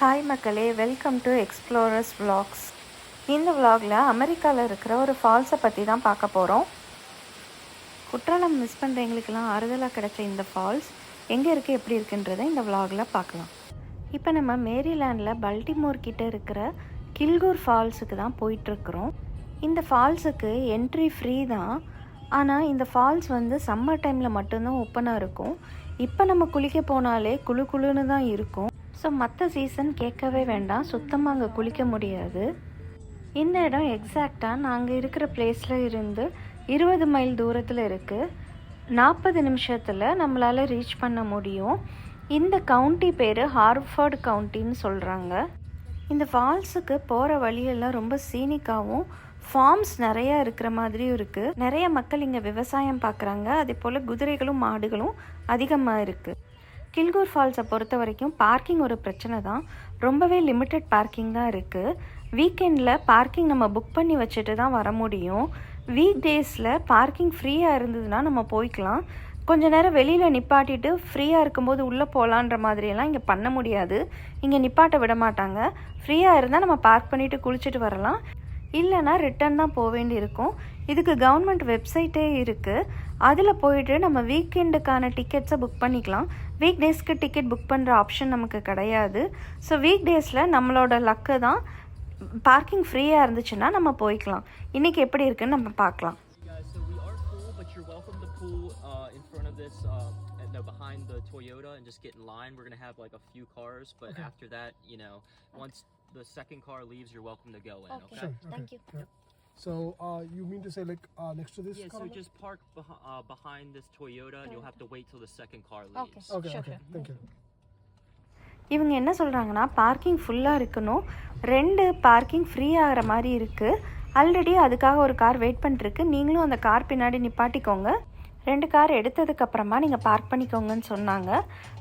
Hi மக்களே, welcome to explorers vlogs. இந்த vlogல அமெரிக்காவில் இருக்கிற ஒரு ஃபால்ஸை பற்றி தான் பார்க்க போகிறோம். குற்றாலம் மிஸ் பண்ணுறவங்களுக்கெல்லாம் ஆறுதலாக கிடைச்ச இந்த ஃபால்ஸ் எங்கே இருக்குது, எப்படி இருக்குன்றதை இந்த vlogல பார்க்கலாம். இப்போ நம்ம மேரிலேண்டில் பல்டிமோர் கிட்டே இருக்கிற கில்கூர் ஃபால்ஸுக்கு தான் போயிட்டுருக்குறோம். இந்த ஃபால்ஸுக்கு என்ட்ரி ஃப்ரீ தான். ஆனால் இந்த ஃபால்ஸ் சம்மர் டைமில் மட்டும்தான் ஓப்பனாக இருக்கும். இப்போ நம்ம குளிக்க போனாலே குளு குளுன்னு தான் இருக்கும். ஸோ மற்ற சீசன் கேட்கவே வேண்டாம், சுத்தமாக அங்கே குளிக்க முடியாது. இந்த இடம் எக்ஸாக்டாக நாங்கள் இருக்கிற பிளேஸில் இருந்து 20 மைல் தூரத்தில் இருக்குது. 40 நிமிஷத்தில் நம்மளால் ரீச் பண்ண முடியும். இந்த கவுண்டி பேர் ஹார்ஃபோர்ட் கவுண்டின்னு சொல்கிறாங்க. இந்த ஃபால்ஸுக்கு போகிற வழியெல்லாம் ரொம்ப சீனிக்காகவும் ஃபார்ம்ஸ் நிறையா இருக்கிற மாதிரியும் இருக்குது. நிறைய மக்கள் இங்கே விவசாயம் பார்க்குறாங்க. அதே போல் குதிரைகளும் மாடுகளும் அதிகமாக இருக்குது. கில்கூர் ஃபால்ஸை பொறுத்த வரைக்கும் பார்க்கிங் ஒரு பிரச்சனை தான். ரொம்பவே லிமிட்டட் பார்க்கிங் தான் இருக்குது. வீக்கெண்டில் பார்க்கிங் நம்ம புக் பண்ணி வச்சுட்டு தான் வர முடியும். வீக் டேஸில் பார்க்கிங் ஃப்ரீயாக இருந்ததுன்னா நம்ம போய்க்கலாம். கொஞ்சம் நேரம் வெளியில் நிப்பாட்டிட்டு ஃப்ரீயாக இருக்கும்போது உள்ளே போகலான்ற மாதிரியெல்லாம் இங்கே பண்ண முடியாது. இங்கே நிப்பாட்ட விட மாட்டாங்க. ஃப்ரீயாக இருந்தால் நம்ம பார்க் பண்ணிவிட்டு குளிச்சுட்டு வரலாம், இல்லைனா ரிட்டன் தான் போக வேண்டி இருக்கும். இதுக்கு கவர்மெண்ட் வெப்சைட்டே இருக்குது. அதில் போயிட்டு நம்ம வீக்கெண்டுக்கான டிக்கெட்ஸை புக் பண்ணிக்கலாம். வீக் டேஸ்க்கு டிக்கெட் புக் பண்ணுற ஆப்ஷன் நமக்கு கிடையாது. ஸோ வீக் டேஸில் நம்மளோட லக்கு தான். பார்க்கிங் ஃப்ரீயாக இருந்துச்சுன்னா நம்ம போய்க்கலாம். இன்றைக்கி எப்படி இருக்குன்னு நம்ம பார்க்கலாம். Behind the Toyota and just get in line. We're going to have like a few cars, but okay. After that, once the second car leaves, you're welcome to go in. Okay. Sure. Thank you. Yeah. So you mean to say like next to this car? So just park behind this Toyota and you'll have to wait till the second car leaves. Okay. Thank you. இவங்க என்ன சொல்கிறாங்கன்னா, parking ஃபுல்லாக இருக்கணும், 2 parking free ஆகிற மாதிரி இருக்குது. Already அதுக்காக ஒரு கார் வெயிட் பண்ணிட்டுருக்கு. நீங்களும் அந்த கார் பின்னாடி நிப்பாட்டிக்கோங்க. 2 கார் எடுத்ததுக்கப்புறமா நீங்கள் பார்க் பண்ணிக்கோங்கன்னு சொன்னாங்க.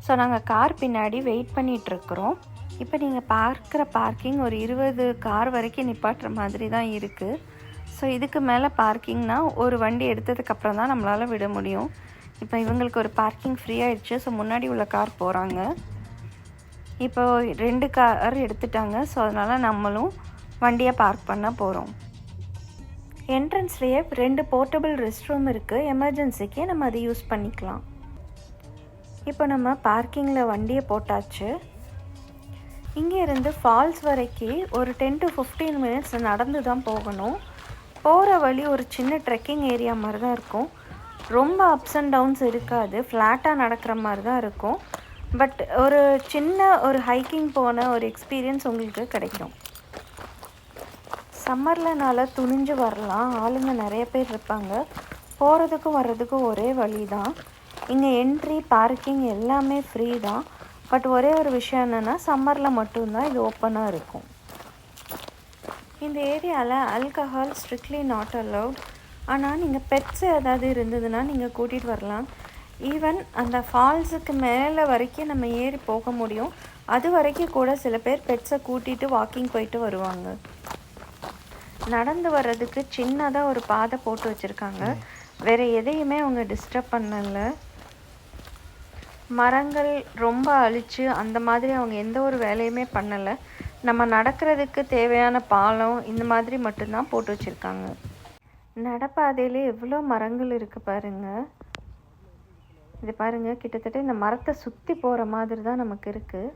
ஸோ நாங்கள் கார் பின்னாடி வெயிட் பண்ணிகிட்ருக்குறோம். இப்போ நீங்கள் பார்க்குற பார்க்கிங் ஒரு 20 கார் வரைக்கும் நிப்பாட்டுற மாதிரி தான் இருக்குது. ஸோ இதுக்கு மேலே பார்க்கிங்னா ஒரு வண்டி எடுத்ததுக்கப்புறம் தான் நம்மளால் விட முடியும். இப்போ இவங்களுக்கு ஒரு பார்க்கிங் ஃப்ரீ ஆகிடுச்சு. ஸோ முன்னாடி உள்ள கார் போகிறாங்க. இப்போ 2 கார் எடுத்துட்டாங்க. ஸோ அதனால் நம்மளும் வண்டியை பார்க் பண்ண போகிறோம். என்ட்ரன்ஸ்லேயே 2 போர்ட்டபிள் ரெஸ்ட் ரூம் இருக்குது. எமர்ஜென்சிக்கு நம்ம அதை யூஸ் பண்ணிக்கலாம். இப்போ நம்ம பார்க்கிங்கில் வண்டியை போட்டாச்சு. இங்கே இருந்து ஃபால்ஸ் வரைக்கும் ஒரு 10 to 15 மினிட்ஸ் நடந்து தான் போகணும். போகிற வழி ஒரு சின்ன ட்ரெக்கிங் ஏரியா மாதிரி தான் இருக்கும். ரொம்ப அப்ஸ் அண்ட் டவுன்ஸ் இருக்காது, ஃப்ளாட்டாக நடக்கிற மாதிரி தான் இருக்கும். பட் ஒரு சின்ன ஒரு ஹைக்கிங் போன ஒரு எக்ஸ்பீரியன்ஸ் உங்களுக்கு கிடைக்கும். சம்மர்லனால துணிஞ்சு வரலாம். ஆளுங்க நிறைய பேர் இருப்பாங்க. போகிறதுக்கும் வர்றதுக்கும் ஒரே வழி தான். இங்கே என்ட்ரி பார்க்கிங் எல்லாமே ஃப்ரீ தான். பட் ஒரே ஒரு விஷயம் என்னென்னா, சம்மரில் மட்டும்தான் இது ஓப்பனாக இருக்கும். இந்த ஏரியாவில் ஆல்கஹால் ஸ்ட்ரிக்ட்லி நாட் அலவுட். ஆனால் நீங்கள் பெட்ஸ் ஏதாவது இருந்ததுன்னா நீங்கள் கூட்டிகிட்டு வரலாம். ஈவன் அந்த ஃபால்ஸுக்கு மேலே வரைக்கும் நம்ம ஏறி போக முடியும். அது வரைக்கும் கூட சில பேர் பெட்ஸை கூட்டிகிட்டு வாக்கிங் போயிட்டு வருவாங்க. நடந்து வர்றதுக்கு சின்னதாக ஒரு பாதை போட்டு வச்சுருக்காங்க. வேறு எதையுமே அவங்க டிஸ்டர்ப் பண்ணலை. மரங்கள் ரொம்ப அழித்து அந்த மாதிரி அவங்க எந்த ஒரு வேலையுமே பண்ணலை. நம்ம நடக்கிறதுக்கு தேவையான பாலம் இந்த மாதிரி மட்டும்தான் போட்டு வச்சுருக்காங்க. நடப்பாதையிலே எவ்வளோ மரங்கள் இருக்குது பாருங்கள். இது பாருங்கள், கிட்டத்தட்ட இந்த மரத்தை சுற்றி போகிற மாதிரி தான் நமக்கு இருக்குது.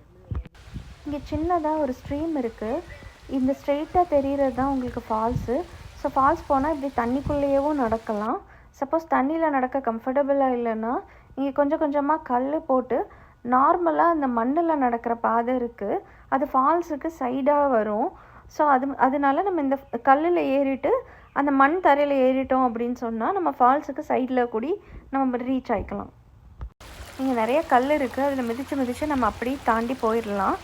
இங்கே சின்னதாக ஒரு ஸ்ட்ரீம் இருக்குது. இந்த ஸ்ட்ரெயிட்டாக தெரிகிறது தான் உங்களுக்கு ஃபால்ஸு. ஸோ ஃபால்ஸ் போனால் இப்படி தண்ணிக்குள்ளேயேவும் நடக்கலாம். சப்போஸ் தண்ணியில் நடக்க கம்ஃபர்டபுளாக இல்லைன்னா இங்கே கொஞ்சம் கொஞ்சமாக கல் போட்டு நார்மலாக அந்த மண்ணில் நடக்கிற பாதை இருக்குது. அது ஃபால்ஸுக்கு சைடாக வரும். ஸோ அதனால நம்ம இந்த கல்லில் ஏறிட்டு அந்த மண் தரையில் ஏறிட்டோம் அப்படின்னு சொன்னால் நம்ம ஃபால்ஸுக்கு சைடில் கூடி நம்ம ரீச் ஆகிக்கலாம். இங்கே நிறைய கல் இருக்குது. அதில் மிதித்து நம்ம அப்படியே தாண்டி போயிடலாம்.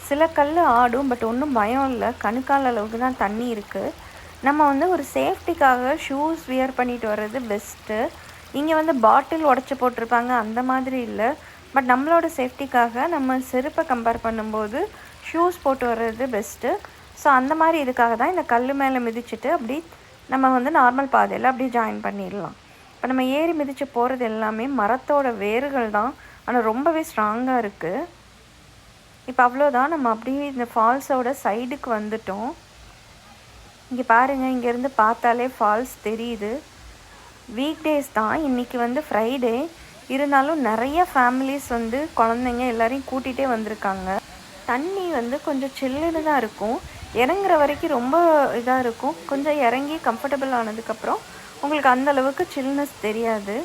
சில கல் ஆடும், பட் ஒன்றும் பயம் இல்லை. கணுக்கால் அளவுக்கு தான் தண்ணி இருக்குது. நம்ம ஒரு சேஃப்டிக்காக ஷூஸ் வியர் பண்ணிட்டு வர்றது பெஸ்ட்டு. இங்கே பாட்டில் உடச்சி போட்டிருப்பாங்க, அந்த மாதிரி இல்லை. பட் நம்மளோட சேஃப்டிக்காக நம்ம செருப்பை கம்பேர் பண்ணும்போது ஷூஸ் போட்டு வர்றது பெஸ்ட்டு. ஸோ அந்த மாதிரி இதுக்காக தான் இந்த கல் மேலே மிதிச்சுட்டு அப்படி நம்ம நார்மல் பாதையில் அப்படி ஜாயின் பண்ணிடலாம். இப்போ நம்ம ஏறி மிதித்து போகிறது எல்லாமே மரத்தோட வேர்கள் தான். ஆனால் ரொம்பவே ஸ்ட்ராங்காக இருக்குது. இப்போ அவ்வளோதான், நம்ம அப்படியே இந்த ஃபால்ஸோட சைடுக்கு வந்துட்டோம். இங்கே பாருங்கள், இங்கேருந்து பார்த்தாலே ஃபால்ஸ் தெரியுது. வீக் டேஸ் தான், இன்றைக்கி வந்து ஃப்ரைடே. இருந்தாலும் நிறைய ஃபேமிலிஸ் வந்து குழந்தைங்க எல்லாரையும் கூட்டிகிட்டே வந்திருக்காங்க. தண்ணி வந்து கொஞ்சம் சில்லுன்னு தான் இருக்கும். இறங்குற வரைக்கும் ரொம்ப இதாக இருக்கும். கொஞ்சம் இறங்கி கம்ஃபர்டபுள் ஆனதுக்கப்புறம் உங்களுக்கு அந்தளவுக்கு சில்னஸ் தெரியாது.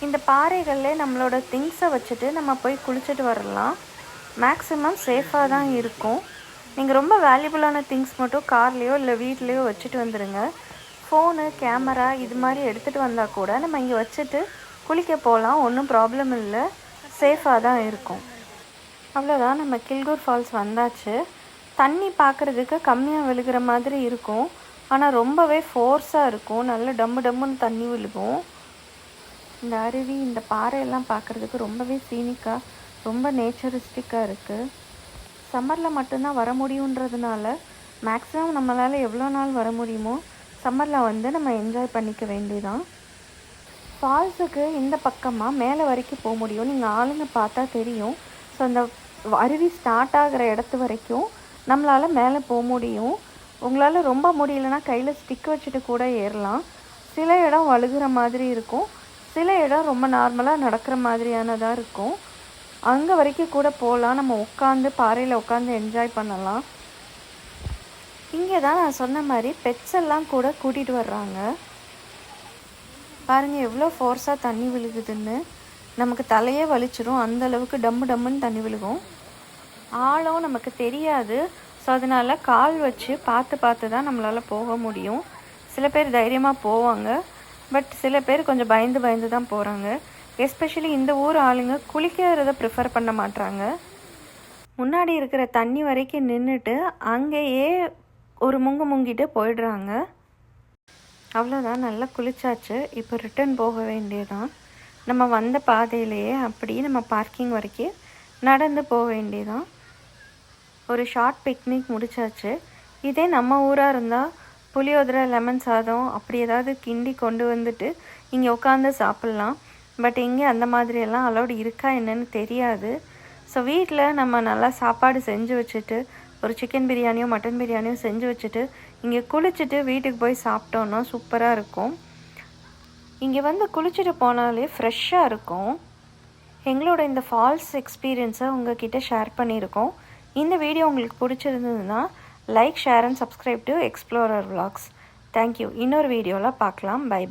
இந்த பாறைகளில் நம்மளோட திங்ஸை வச்சுட்டு நம்ம போய் குளிச்சுட்டு வரலாம். மேக்ஸிமம் சேஃபாக தான் இருக்கும். நீங்கள் ரொம்ப வேல்யூபிளான திங்ஸ் மட்டும் கார்லேயோ இல்லை வீட்லேயோ வச்சுட்டு வந்துடுங்க. ஃபோனு, கேமரா இது மாதிரி எடுத்துகிட்டு வந்தால் கூட நம்ம இங்கே வச்சுட்டு குளிக்க போகலாம். ஒன்றும் ப்ராப்ளம் இல்லை, சேஃபாக தான் இருக்கும். அவ்வளோதான், நம்ம கில்கூர் ஃபால்ஸ் வந்தாச்சு. தண்ணி பார்க்குறதுக்கு கம்மியாக விழுகிற மாதிரி இருக்கும், ஆனால் ரொம்பவே ஃபோர்ஸாக இருக்கும். நல்ல டம்மு டம்முன்னு தண்ணி விழுகும். இந்த அருவி, இந்த பாறையெல்லாம் பார்க்குறதுக்கு ரொம்பவே சீனிக்காக, ரொம்ப நேச்சரிஸ்டிக்காக இருக்குது. சம்மரில் மட்டும்தான் வர முடியுன்றதுனால மேக்ஸிமம் நம்மளால் எவ்வளோ நாள் வர முடியுமோ சம்மரில் வந்து நம்ம என்ஜாய் பண்ணிக்க வேண்டியதான். ஃபால்ஸுக்கு இந்த பக்கமாக மேலே வரைக்கும் போக முடியும். நீங்கள் ஆளுங்க பார்த்தா தெரியும். ஸோ அந்த அருவி ஸ்டார்ட் ஆகிற இடத்து வரைக்கும் நம்மளால் மேலே போக முடியும். உங்களால் ரொம்ப முடியலன்னா கையில் ஸ்டிக் வச்சுட்டு கூட ஏறலாம். சில இடம் வழுகிற மாதிரி இருக்கும், சில இடம் ரொம்ப நார்மலாக நடக்கிற மாதிரியானதாக இருக்கும். அங்கே வரைக்கும் கூட போகலாம். நம்ம உட்காந்து பாறையில் உட்காந்து என்ஜாய் பண்ணலாம். இங்கே தான் நான் சொன்ன மாதிரி பெட்ஸ் எல்லாம் கூட கூட்டிகிட்டு வர்றாங்க. பாருங்கள் எவ்வளோ ஃபோர்ஸாக தண்ணி விழுகுதுன்னு. நமக்கு தலையே வலிச்சிடும், அந்தளவுக்கு டம்மு டம்முன்னு தண்ணி விழுகும். ஆழம் நமக்கு தெரியாது. ஸோ அதனால் கால் வச்சு பார்த்து தான் நம்மளால் போக முடியும். சில பேர் தைரியமாக போவாங்க, பட் சில பேர் கொஞ்சம் பயந்து தான் போகிறாங்க. எஸ்பெஷலி இந்த ஊர் ஆளுங்க குளிக்கிறத ப்ரிஃபர் பண்ண மாட்டாங்க. முன்னாடி இருக்கிற தண்ணி வரைக்கும் நின்றுட்டு அங்கேயே ஒரு முங்கிட்டு போயிடுறாங்க. அவ்வளோதான், நல்லா குளிச்சாச்சு. இப்போ ரிட்டர்ன் போக வேண்டியதான். நம்ம வந்த பாதையிலேயே அப்படியே நம்ம பார்க்கிங் வரைக்கும் நடந்து போக வேண்டியதான். ஒரு ஷார்ட் பிக்னிக் முடிச்சாச்சு. இதே நம்ம ஊராக இருந்தால் புளியோதரை, லெமன் சாதம் அப்படி ஏதாவது கிண்டி கொண்டு வந்துட்டு இங்கே உட்காந்து சாப்பிட்லாம். பட் இங்கே அந்த மாதிரியெல்லாம் அலௌடு இருக்கா என்னன்னு தெரியாது. ஸோ வீட்டில் நம்ம நல்லா சாப்பாடு செஞ்சு வச்சுட்டு ஒரு சிக்கன் பிரியாணியோ மட்டன் பிரியாணியோ செஞ்சு வச்சுட்டு இங்கே குளிச்சுட்டு வீட்டுக்கு போய் சாப்பிட்டோன்னா சூப்பராக இருக்கும். இங்கே வந்து குளிச்சுட்டு போனாலே ஃப்ரெஷ்ஷாக இருக்கும். எங்களோட இந்த ஃபால்ஸ் எக்ஸ்பீரியன்ஸை உங்ககிட்ட ஷேர் பண்ணியிருக்கோம். இந்த வீடியோ உங்களுக்கு பிடிச்சிருந்ததுன்னா like, share and subscribe to explorer vlogs. Thank you. இன்னொரு வீடியோவில் பார்க்கலாம். பை.